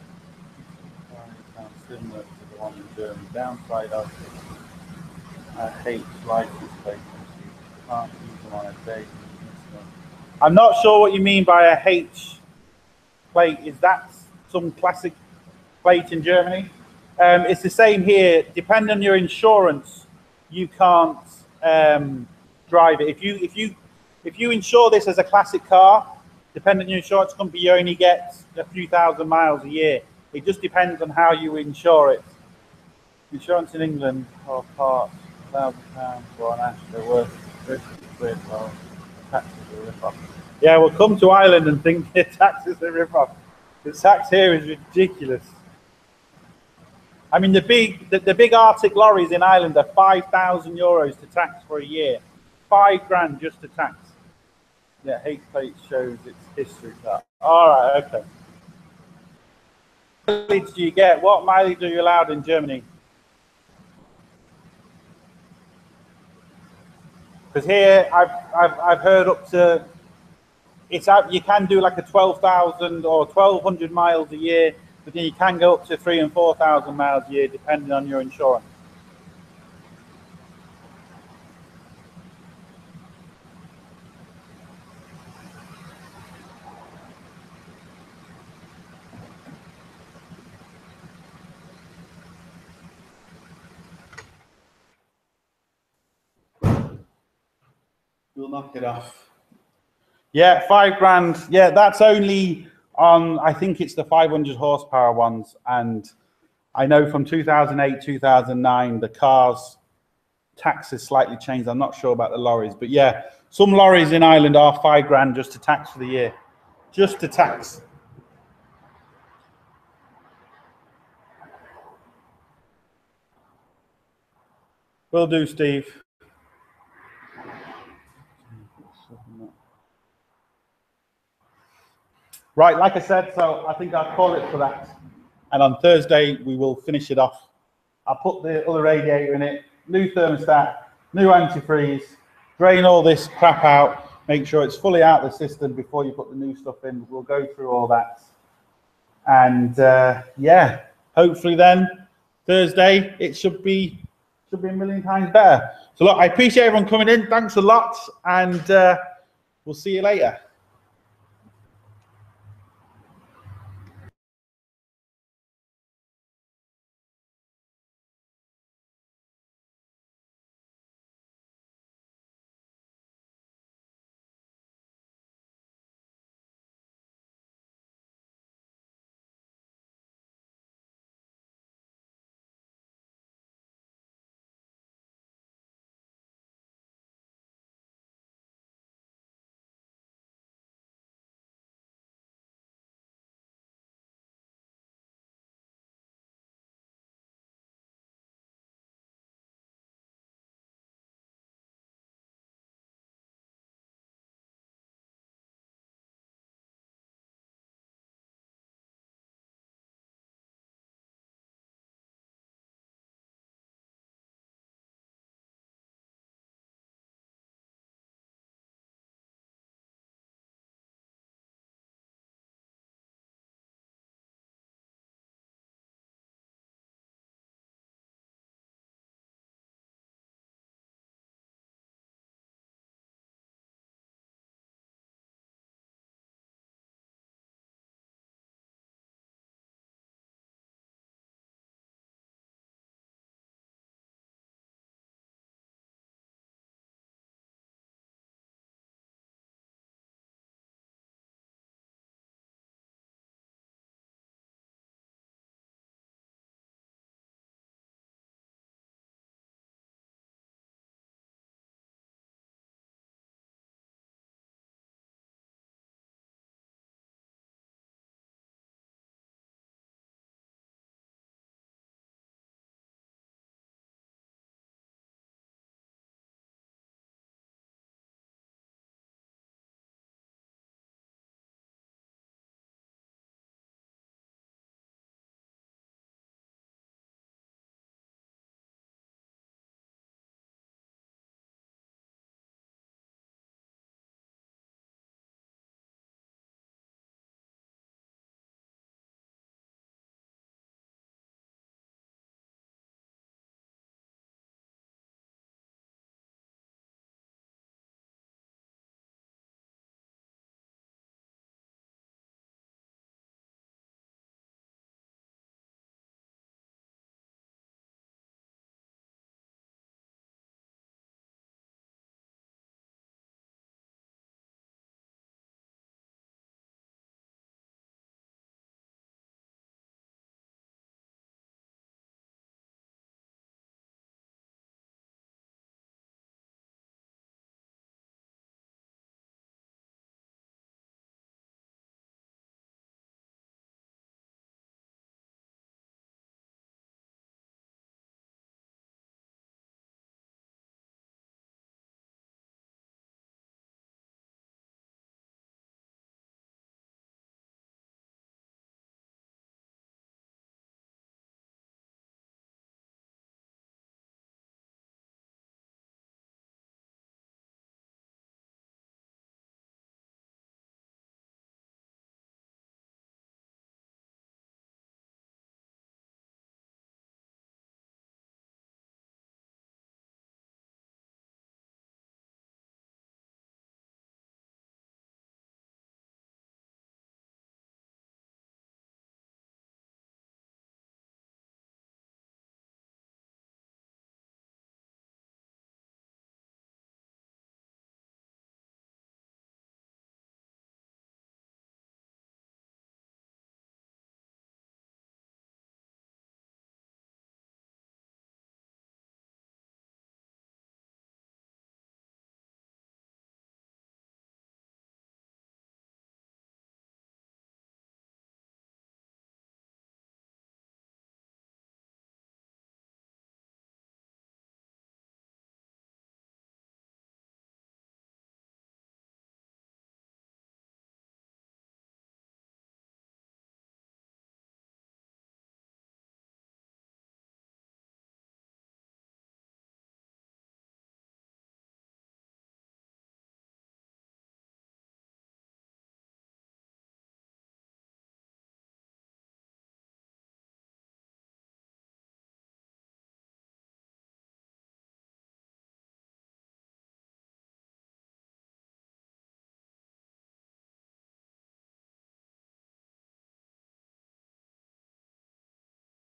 Sounds similar to the one in Germany. Downside of it, I hate license plates. You can't use them on a day. I'm not sure what you mean by a H plate. Is that some classic plate in Germany? It's the same here. Depending on your insurance, you can't drive it. If you insure this as a classic car, depending on your insurance company, you only get a few thousand miles a year. It just depends on how you insure it. Insurance in England are parts £1,000 for an ash. They're worth 50 quid. Well, taxes are a rip-off. Yeah, we'll come to Ireland and think taxes are a rip-off. The tax here is ridiculous. I mean, the big Arctic lorries in Ireland are €5,000 to tax for a year. 5 grand just to tax. Yeah, H plate shows its history card. All right, okay. What mileage do you get? What mileage are you allowed in Germany? Because here I've heard up to you can do like a 12,000 or 1,200 miles a year, but then you can go up to 3,000 and 4,000 miles a year depending on your insurance. We'll knock it off. Yeah, 5 grand. Yeah, that's only on, I think it's the 500 horsepower ones. And I know from 2008, 2009, the cars taxes slightly changed. I'm not sure about the lorries, but yeah, some lorries in Ireland are 5 grand just to tax for the year. Just to tax. Will do, Steve. Right, like I said, so I think I'll call it for that. And on Thursday, we will finish it off. I'll put the other radiator in it, new thermostat, new antifreeze, drain all this crap out, make sure it's fully out of the system before you put the new stuff in. We'll go through all that. And yeah, hopefully then, Thursday, it should be a million times better. So look, I appreciate everyone coming in. Thanks a lot, and we'll see you later.